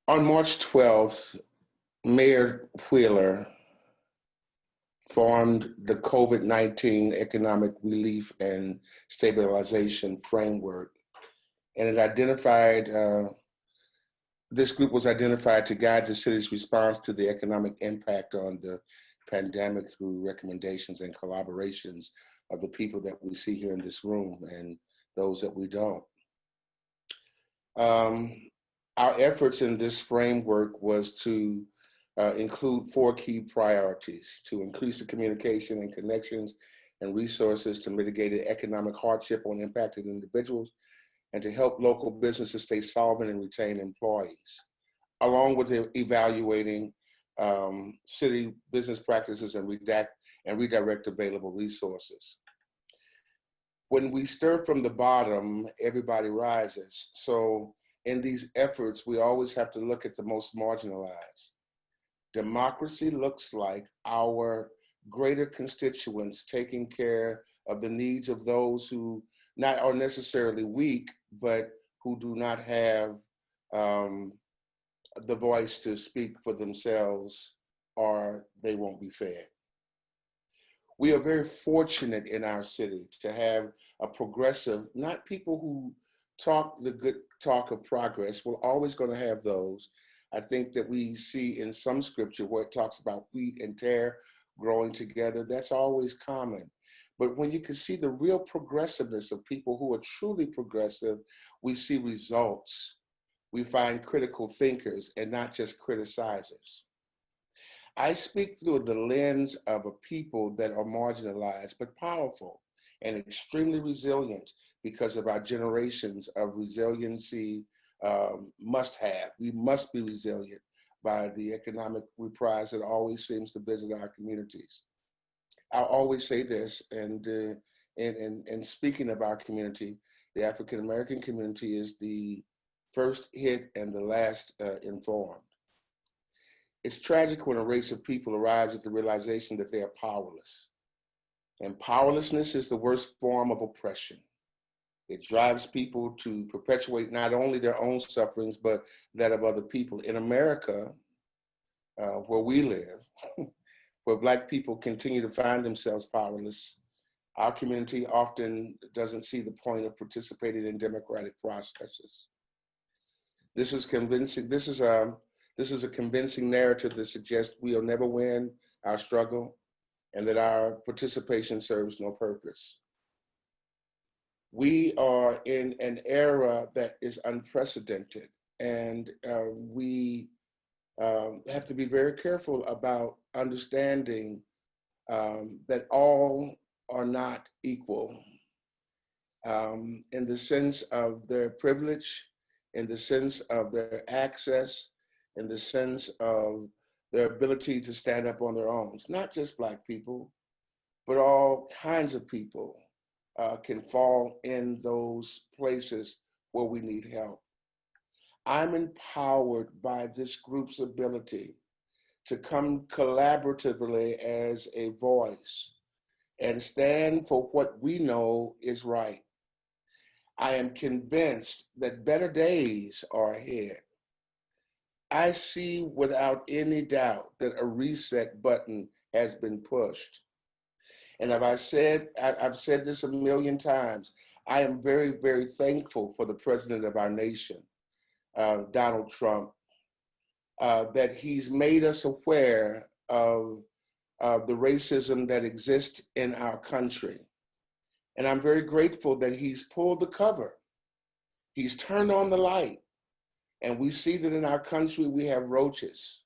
On March 12th, Mayor Wheeler formed the COVID-19 Economic Relief and Stabilization Framework, and this group was identified to guide the city's response to the economic impact on the pandemic through recommendations and collaborations of the people that we see here in this room and those that we don't. Our efforts in this framework was to include four key priorities: to increase the communication and connections and resources to mitigate the economic hardship on impacted individuals, and to help local businesses stay solvent and retain employees, along with evaluating city business practices and redirect available resources. When we stir from the bottom, everybody rises. So in these efforts, we always have to look at the most marginalized. Democracy looks like our greater constituents taking care of the needs of those who not are necessarily weak, but who do not have the voice to speak for themselves, or they won't be fed. We are very fortunate in our city to have a progressive, not people who talk the good talk of progress. We're always going to have those. I think that we see in some scripture where it talks about wheat and tare growing together. That's always common. But when you can see the real progressiveness of people who are truly progressive, we see results. We find critical thinkers and not just criticizers. I speak through the lens of a people that are marginalized but powerful and extremely resilient because of our generations of resiliency must have. We must be resilient by the economic reprise that always seems to visit our communities. I'll always say this, and speaking of our community, the African American community is the first hit and the last informed. It's tragic when a race of people arrives at the realization that they are powerless. And powerlessness is the worst form of oppression. It drives people to perpetuate not only their own sufferings, but that of other people. In America, where we live, where Black people continue to find themselves powerless, our community often doesn't see the point of participating in democratic processes. This is convincing. This is a convincing narrative that suggests we'll never win our struggle and that our participation serves no purpose. We are in an era that is unprecedented, and we have to be very careful about understanding that all are not equal in the sense of their privilege, in the sense of their access, in the sense of their ability to stand up on their own. It's not just Black people, but all kinds of people can fall in those places where we need help. I'm empowered by this group's ability to come collaboratively as a voice and stand for what we know is right. I am convinced that better days are ahead. I see without any doubt that a reset button has been pushed. And I've said this a million times, I am very, very thankful for the president of our nation, Donald Trump, that he's made us aware of the racism that exists in our country. And I'm very grateful that he's pulled the cover. He's turned on the light. And we see that in our country, we have roaches.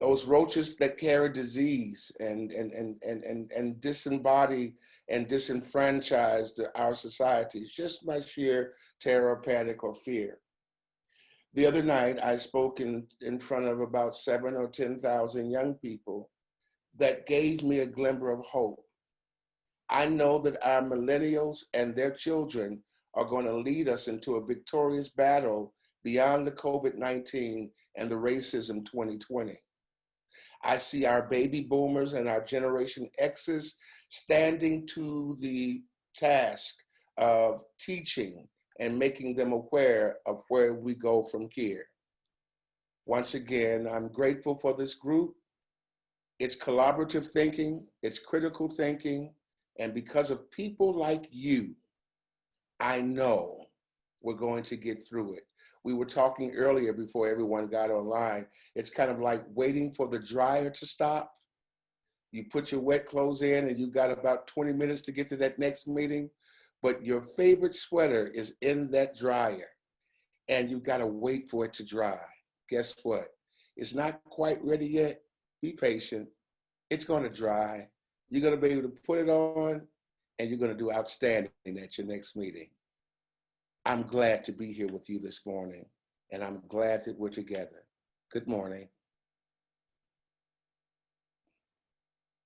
Those roaches that carry disease and disembody and disenfranchise our societies just by sheer terror, panic, or fear. The other night, I spoke in front of about 7,000 or 10,000 young people that gave me a glimmer of hope. I know that our millennials and their children are going to lead us into a victorious battle beyond the COVID-19 and the racism 2020. I see our baby boomers and our Generation X's standing to the task of teaching and making them aware of where we go from here. Once again, I'm grateful for this group. It's collaborative thinking, it's critical thinking, and because of people like you, I know we're going to get through it. We were talking earlier before everyone got online. It's kind of like waiting for the dryer to stop. You put your wet clothes in and you got about 20 minutes to get to that next meeting, but your favorite sweater is in that dryer and you got to wait for it to dry. Guess what? It's not quite ready yet. Be patient. It's going to dry. You're going to be able to put it on and you're going to do outstanding at your next meeting. I'm glad to be here with you this morning, and I'm glad that we're together. Good morning.